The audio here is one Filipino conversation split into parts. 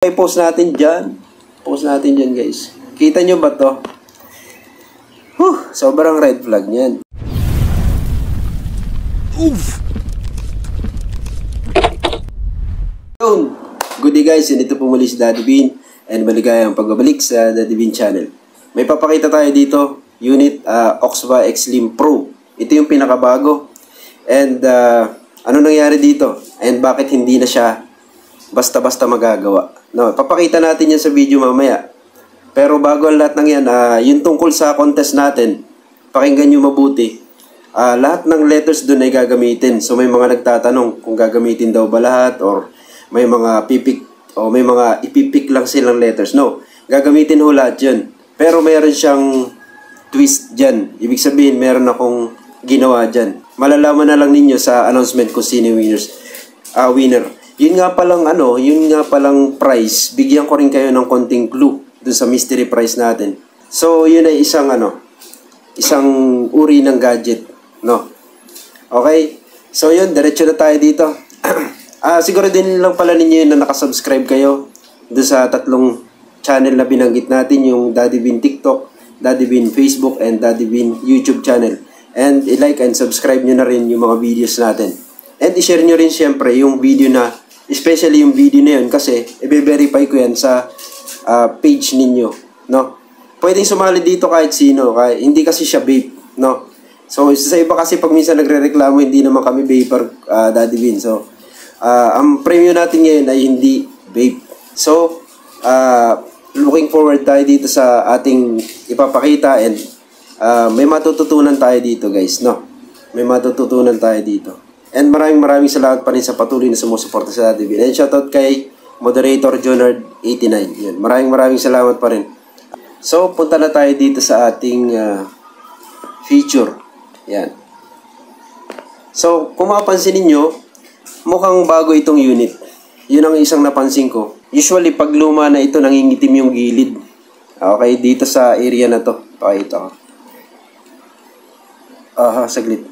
I-post natin dyan. Post natin dyan, guys. Kita nyo ba to? Sobrang red flag niyan. Oof! Good day, guys. Dito po muli si Daddy Bean. And maligayang pagbabalik sa Daddy Bean channel. May papakita tayo dito. Unit Oxva X-Slim Pro. Ito yung pinakabago. And ano nangyari dito? And bakit hindi na siya basta-basta magagawa? No, papakita natin yan sa video mamaya. Pero bago ang lahat ng yan, yung tungkol sa contest natin, pakinggan nyo mabuti. Lahat ng letters doon ay gagamitin. So may mga nagtatanong kung gagamitin daw ba lahat or may mga pipik o may mga ipipik lang silang letters. No, gagamitin ho lahat yan. Pero mayroon siyang twist dyan. Ibig sabihin, meron akong ginawa dyan. Malalaman na lang ninyo sa announcement kung sino yung winner. Yun nga palang prize. Bigyan ko rin kayo ng konting clue dun sa mystery prize natin. So, yun ay isang uri ng gadget, no? Okay? So, yun, diretso na tayo dito. Siguro din lang pala ninyo yun na nakasubscribe kayo dun sa tatlong channel na binanggit natin, yung Daddy Bean TikTok, Daddy Bean Facebook, and Daddy Bean YouTube channel. And i-like and subscribe nyo na rin yung mga videos natin. And i-share nyo rin syempre yung video na, especially yung video na yun, kasi i-verify ko yan sa page ninyo, no? Pwedeng sumali dito kahit sino, hindi kasi siya vape, no? So, sa iba kasi pag minsan nagre-reklamo, hindi naman kami vapor, Daddy Bean. So, ang premium natin ngayon ay hindi vape. So, looking forward tayo dito sa ating ipapakita and may matututunan tayo dito, guys, no? May matututunan tayo dito. And maraming salamat pa rin sa patuloy na sumusuporta sa Daddy Bean. And shoutout kay Moderator Jonard89. Yan. Maraming salamat pa rin. So, punta na tayo dito sa ating feature. Yan. So, kung mapapansin ninyo, mukhang bago itong unit. Yun ang isang napansin ko. Usually, pag luma na ito, nangingitim yung gilid. Okay, dito sa area na to. Pakita ko. Saglit.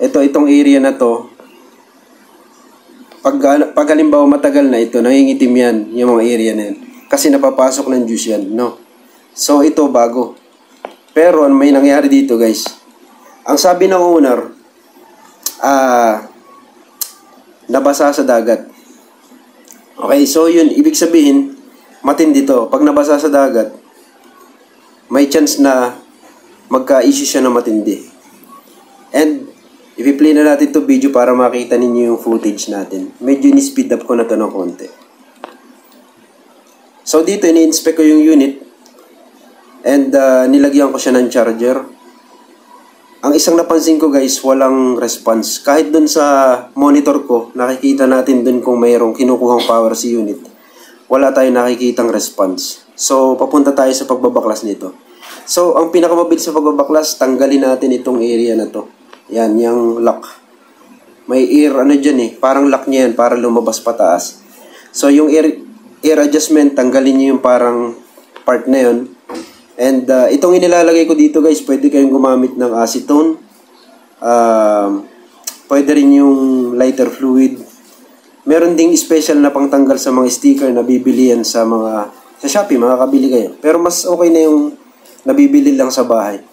Itong area na to, pag halimbawa matagal na ito, nangingitim yan, yung mga area na yan. Kasi napapasok ng juice yan, no? So, ito bago. Pero, may nangyari dito, guys. Ang sabi ng owner, nabasa sa dagat. Okay, so yun, ibig sabihin, matindi to. Pag nabasa sa dagat, may chance na magka-issue siya na matindi. And, i-play na natin to video para makita ninyo yung footage natin. Medyo ni-speed up ko na to ng konti. So, dito, ini-inspect ko yung unit. And, nilagyan ko siya ng charger. Ang isang napansin ko, guys, walang response. Kahit dun sa monitor ko, nakikita natin dun kung mayroong kinukuhang power si unit. Wala tayong nakikitang response. So, papunta tayo sa pagbabaklas nito. So, ang pinakamabilis sa pagbabaklas, tanggalin natin itong area na to. Yan, yung lock. May ear, dyan parang lock niya yan, para lumabas pataas. So, yung ear adjustment, tanggalin niyo yung parang part na yun. And, itong inilalagay ko dito, guys, pwede kayong gumamit ng acetone. Pwede rin yung lighter fluid. Meron ding special na pangtanggal sa mga sticker na bibili yan sa Shopee, makakabili kayo. Pero mas okay na yung nabibili lang sa bahay.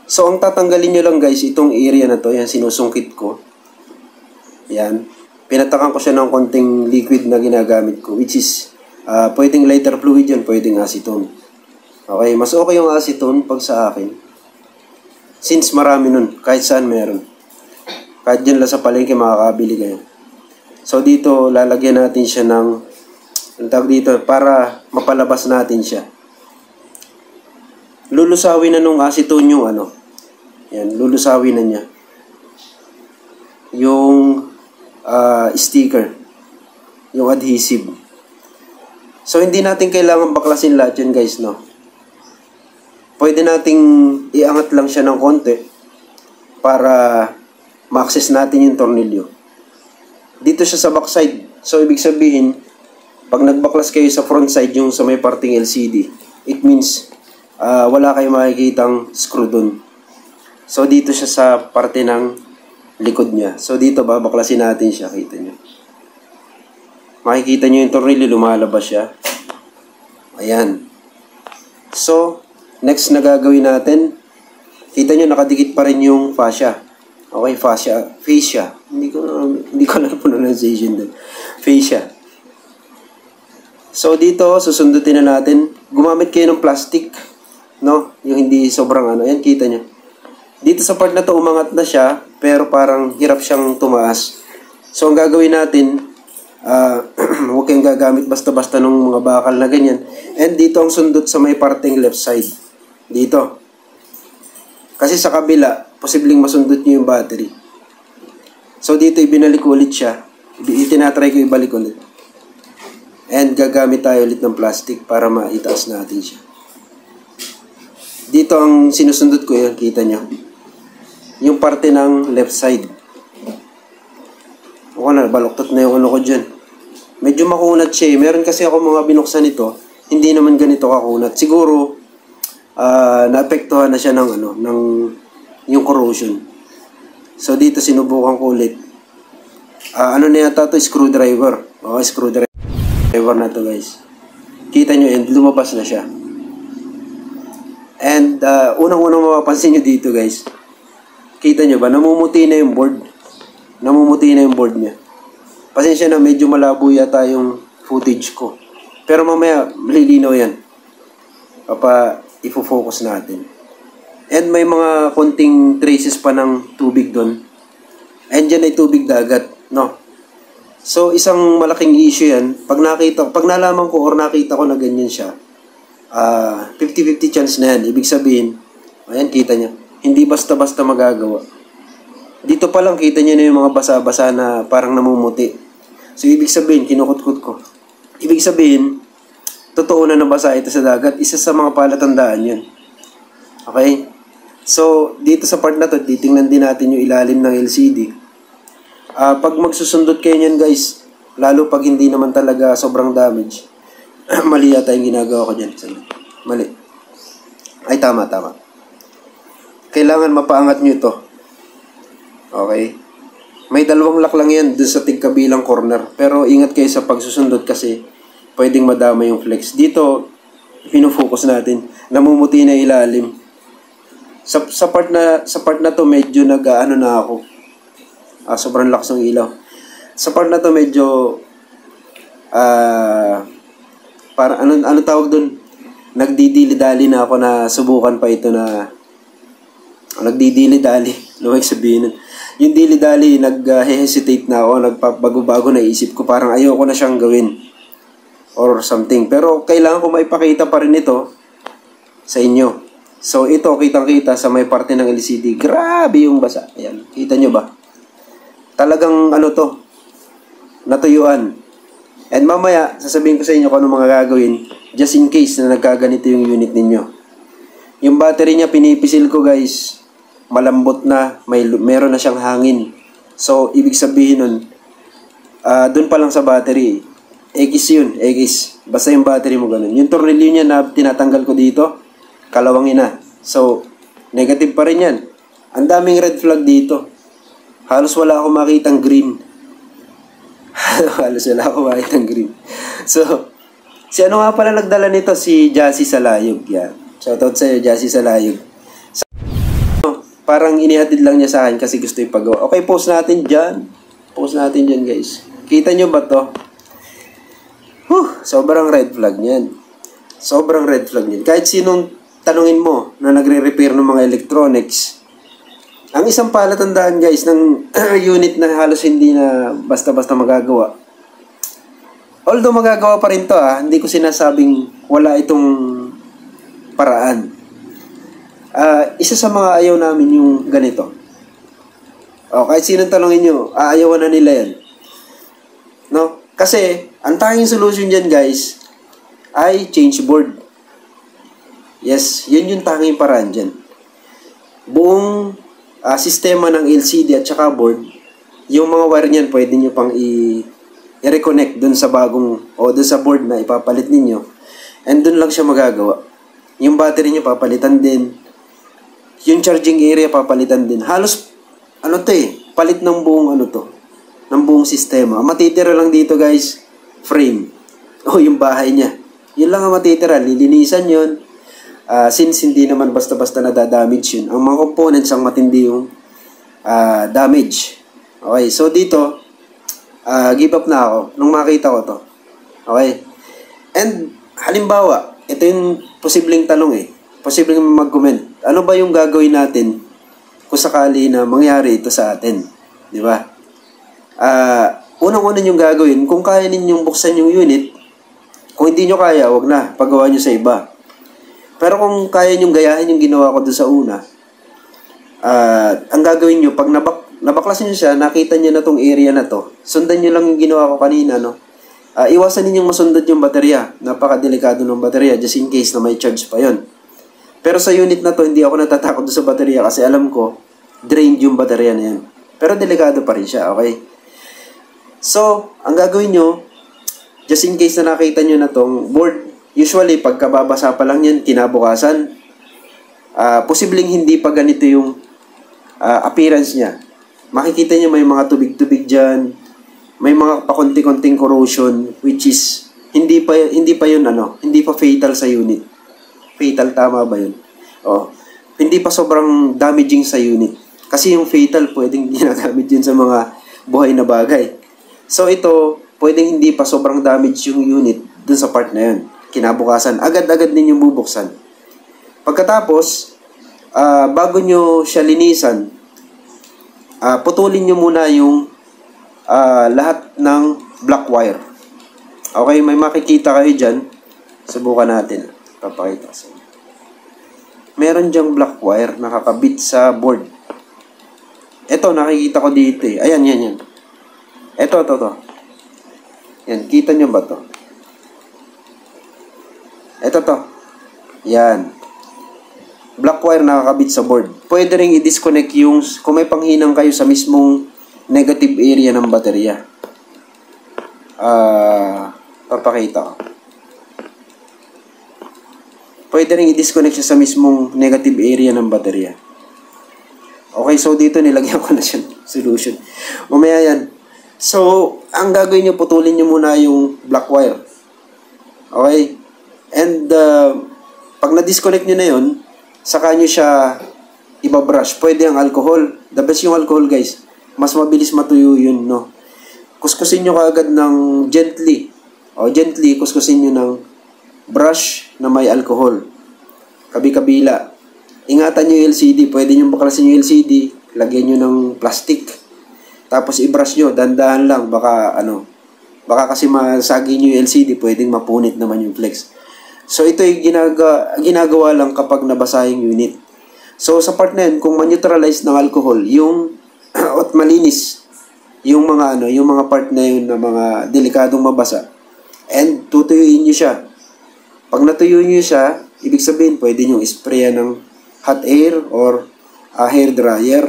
So, ang tatanggalin nyo lang, guys, itong area na to, yan, sinusungkit ko. Yan. Pinatakan ko siya ng konting liquid na ginagamit ko, which is, pwedeng lighter fluid yan, pwedeng acetone. Okay, mas okay yung acetone pag sa akin. Since marami nun, kahit saan meron. Kahit dyan lang sa palengke, makakabili kayo. So, dito, lalagyan natin siya ng, ang tawag dito, para mapalabas natin siya. Lulusawin na nung acetone yung yan, lulusawin na niya yung sticker, yung adhesive. So, hindi natin kailangan baklasin lahat yan, guys, no? Pwede nating iangat lang siya ng konti para ma-access natin yung tornilyo. Dito siya sa backside. So, ibig sabihin, pag nagbaklas kayo sa front side, yung sa may parting LCD, it means wala kayong makikitang screw dun. So, dito siya sa parte ng likod niya. So, dito babaklasin natin siya. Kita nyo. Makikita nyo yung tornilyo, lumalabas siya. Ayan. So, next na gagawin natin, kita nyo nakadikit pa rin yung fascia. Okay, fascia. Hindi ko alam pronunciation din. Fascia. So, dito, susundutin na natin. Gumamit kayo ng plastic. No? Yung hindi sobrang ano. Ayan, kita nyo. Dito sa part na to, umangat na siya, pero parang hirap siyang tumaas. So, ang gagawin natin, huwag kayong gagamit basta-basta ng mga bakal na ganyan. And dito ang sundot sa may parteng left side. Dito. Kasi sa kabila, posibleng masundot nyo yung battery. So, dito ibinalik ulit siya. Itinatry ko ibalik ulit. And gagamit tayo ulit ng plastic para maitaas natin siya. Dito ang sinusundot ko yun, kita nyo. Yung parte ng left side. O na, baloktot na yung ano ko dyan. Medyo makunat siya eh. Meron kasi ako mga binuksan ito. Hindi naman ganito kakunat. Siguro, naapektuhan na siya ng yung corrosion. So, dito sinubukan ko ulit. Ano na yata ito? Screwdriver. O, screwdriver na to guys. Kita nyo, and lumabas na siya. And, unang-unang mapapansin nyo dito guys. Kita nyo ba? Namumuti na yung board. Namumuti na yung board niya. Pasensya na, medyo malabo yata yung footage ko. Pero mamaya, malilinaw yan. Ifo-focus natin. And may mga konting traces pa ng tubig doon. And dyan ay tubig dagat. No? So, isang malaking issue yan. Pag nalaman ko or nakita ko na ganyan siya, 50-50 chance na yan. Ibig sabihin, ayan, kita niya. Hindi basta-basta magagawa. Dito pa lang kita niyo na yung mga basa-basa na parang namumuti. So, ibig sabihin, kinukutkot ko. Ibig sabihin, totoo na nabasa ito sa dagat. Isa sa mga palatandaan yun. Okay? So, dito sa part na to, titingnan din natin yung ilalim ng LCD. Pag magsusundot kayo niyan guys, lalo pag hindi naman talaga sobrang damage, mali yata yung ginagawa ko dyan. Mali. Ay, tama. Kailangan mapaangat nyo ito. Okay? May dalawang lock lang yan dun sa tigkabilang corner. Pero ingat kayo sa pagsusundot kasi pwedeng madama yung flex. Dito, pinufocus natin. Namumuti na ilalim. Sa part na to medyo na ako. Sobrang lakas ng ilaw. Sa part na to medyo para ano tawag dun? Nagdidili-dali na ako na subukan pa ito na nagdidili-dali. Lumag sabihin nun. Yung dili-dali, nag-hesitate na ako, nagbago-bago na isip ko, parang ayoko na siyang gawin. Or something. Pero kailangan ko maipakita pa rin ito sa inyo. So ito, kitang-kita sa may parte ng LCD. Grabe yung basa. Ayan, kita nyo ba? Talagang natuyuan. And mamaya, sasabihin ko sa inyo kung ano mga gagawin, just in case na nagkaganito yung unit ninyo. Yung battery niya, pinipisil ko guys, malambot na, meron na siyang hangin. So, ibig sabihin nun, dun pa lang sa battery, X yun, X. Basta yung battery mo ganun. Yung tornilyo niya na tinatanggal ko dito, kalawangin na. So, negative pa rin yan. Ang daming red flag dito. Halos wala akong makitang green. So, si ano nga pala nagdala nito? Si Jassy Salayog. Yan. Shoutout sa'yo, Jassy Salayog. So, parang inihatid lang niya sa akin kasi gusto ipagawa. Okay, post natin dyan. Post natin dyan, guys. Kita nyo ba to? Sobrang red flag niyan. Sobrang red flag niyan. Kahit sinong tanungin mo na nagre-repair ng mga electronics, ang isang palatandaan guys ng unit na halos hindi na basta-basta magagawa. Although magagawa pa rin to hindi ko sinasabing wala itong paraan. Isa sa mga ayaw namin yung ganito. Kahit sinong tanungin nyo, aayawan na nila yan. No? Kasi, ang tanging solution dyan guys, ay change board. Yes, yun yung tanging paraan dyan. Buong sistema ng LCD at saka board, yung mga wire niyan pwede nyo pang i-reconnect dun sa bagong, o dun sa board na ipapalit ninyo. And dun lang siya magagawa. Yung battery nyo papalitan din. Yung charging area papalitan din. Halos, palit ng buong ng buong sistema. Ang matitira lang dito guys, frame o yung bahay niya. Yun lang ang matitira. Lilinisan yun. Since hindi naman basta-basta nadadamage yun. Ang mga components ang matindi yung damage. Okay, so dito, give up na ako nung makita ko to. Okay. And halimbawa, ito yung posibleng tanong posibleng mag-comment. Ano ba yung gagawin natin kung sakali na mangyari ito sa atin? Di ba? Unang-una yung gagawin, kung kaya ninyong buksan yung unit, kung hindi nyo kaya, wag na. Pagawa nyo sa iba. Pero kung kaya nyong gayahin yung ginawa ko doon sa una, ang gagawin nyo, pag nabaklasin nyo siya, nakita nyo na tong area na to, sundan nyo lang yung ginawa ko kanina, no? Iwasan ninyong masundot yung baterya. Napakadelikado ng baterya, just in case na may charge pa yon. Pero sa unit na to, hindi ako natatakot doon sa baterya kasi alam ko, drained yung baterya na yan. Pero delikado pa rin siya, okay? So, ang gagawin nyo, just in case na nakita nyo na tong board, usually, pagkababasa pa lang yan, kinabukasan, posibleng hindi pa ganito yung appearance niya. Makikita nyo may mga tubig-tubig dyan, may mga pakunti-kunting corrosion, which is, hindi pa yun, hindi pa fatal sa unit. Fatal, tama ba yun? Hindi pa sobrang damaging sa unit. Kasi yung fatal, pwedeng ginagamit yun sa mga buhay na bagay. So, ito, pwedeng hindi pa sobrang damage yung unit dun sa part na yun. Kinabukasan, agad-agad ninyong bubuksan. Pagkatapos, bago nyo siya linisan, putulin nyo muna yung lahat ng black wire. Okay, may makikita kayo dyan. Subukan natin. Papakita sa inyo. Meron dyang black wire nakakabit sa board. Ito, nakikita ko dito Ayan, yan. Ito. Yan, kita nyo ba to? Ito to. Yan. Black wire nakakabit sa board. Pwede rin i-disconnect yung, kung may panghinang kayo sa mismong negative area ng baterya. Papakita ko. Pwede rin i-disconnect siya sa mismong negative area ng baterya. Okay, so dito nilagyan ko na siya solution. Mamaya yan. So, ang gagawin nyo, putulin nyo muna yung black wire. Okay? And, pag na-disconnect nyo na yun, saka nyo siya ibabrush. Pwede ang alcohol. The best yung alcohol, guys. Mas mabilis matuyo yun, no? Kuskusin nyo kaagad ng gently. Gently, kuskusin nyo ng brush na may alcohol. Kabi-kabila. Ingatan nyo yung LCD. Pwede nyo baklasin yung LCD. Lagyan nyo ng plastic. Tapos i-brush nyo. Dandahan lang. Baka kasi masagi nyo yung LCD. Pwedeng mapunit naman yung flex. So, ito yung ginagawa lang kapag nabasa yung unit. So, sa part na yun, kung ma-neutralize ng alcohol, yung at malinis, yung mga part na yun na mga delikadong mabasa, and tutuyuin nyo siya. Pag natuyo nyo siya, ibig sabihin, pwede nyo isprayan ng hot air or hair dryer.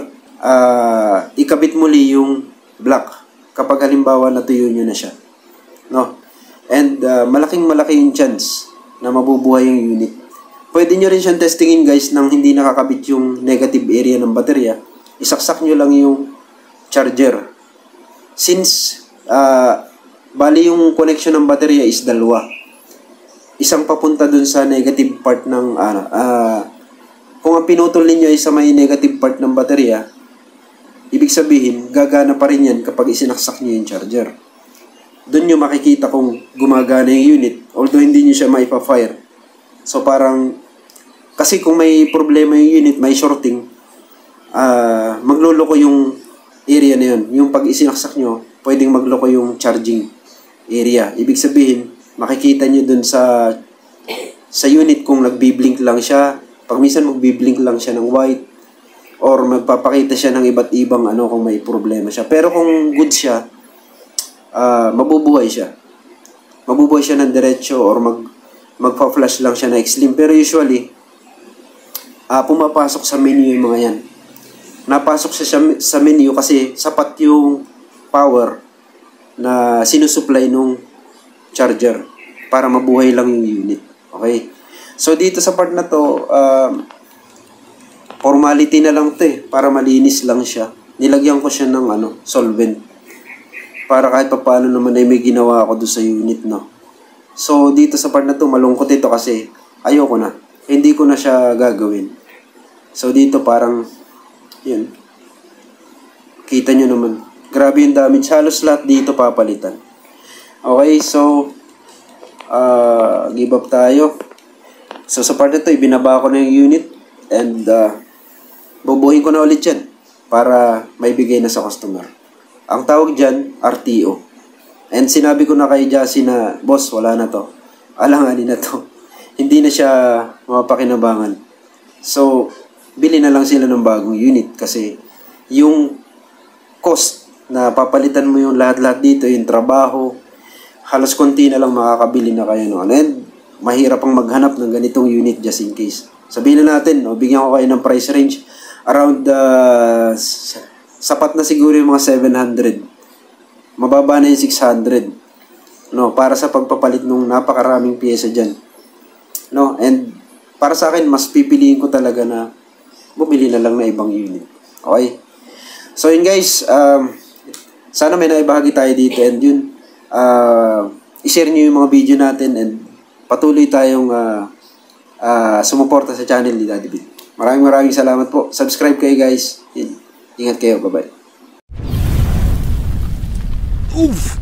Ikabit muli yung black kapag halimbawa natuyo nyo na siya. No? And malaking-malaki yung chance na mabubuhay yung unit. Pwede nyo rin siyang testingin, guys, nang hindi nakakabit yung negative area ng baterya. Isaksak nyo lang yung charger. Since bali yung connection ng baterya is dalawa. Isang papunta dun sa negative part ng kung ang pinutol ninyo ay sa may negative part ng baterya, ibig sabihin, gagana pa rin yan kapag isinaksak nyo yung charger. Doon nyo makikita kung gumagana yung unit, although hindi nyo siya maipa-fire. So parang, kasi kung may problema yung unit, may shorting, magluloko yung area na yun. Yung pag isinaksak nyo, pwedeng magloko yung charging area. Ibig sabihin, makikita nyo dun sa unit kung nagbiblink lang siya. Pag minsan magbiblink lang siya ng white, or magpapakita siya ng iba't ibang kung may problema siya. Pero kung good siya, mabubuhay siya. Mabubuhay siya ng diretso or magpa-flash lang siya na extreme. Pero usually, pumapasok sa menu yung mga yan. Napasok siya sa menu kasi sapat yung power na sinusupply nung charger para mabuhay lang yung unit. Okay? So, dito sa part na to, formality na lang to para malinis lang siya. Nilagyan ko siya ng solvent. para kahit pa paano naman ay may ginawa ako doon sa unit, no. So dito sa part na to, malungkot ito kasi ayoko na. Hindi ko na siya gagawin. So dito parang yun. Kita nyo naman. Grabe yung damage. Halos lahat dito papalitan. Okay, so give up tayo. So sa part na to, ibinaba ko na yung unit and bubuhin ko na ulit yan para maibigay na sa customer. Ang tawag dyan, RTO. And sinabi ko na kay Jassy na, boss, wala na to. Alanganin na to. Hindi na siya mapakinabangan. So, bili na lang sila ng bagong unit kasi yung cost na papalitan mo yung lahat-lahat dito, yung trabaho, halos konti na lang makakabili na kayo noon. And mahirap pang maghanap ng ganitong unit just in case. Sabihin na natin, no, bigyan ko kayo ng price range around sapat na siguro yung mga 700. Mababa na yung 600. No, para sa pagpapalit ng napakaraming piyesa diyan. No, and para sa akin mas pipiliin ko talaga na bumili na lang na ibang unit. Okay? So yun guys, sana may naibahagi tayo dito and yun, i-share niyo yung mga video natin and patuloy tayong sumuporta sa channel ni Daddy Bill. Maraming salamat po. Subscribe kayo guys. Ingat kayo. Bye-bye. Oof!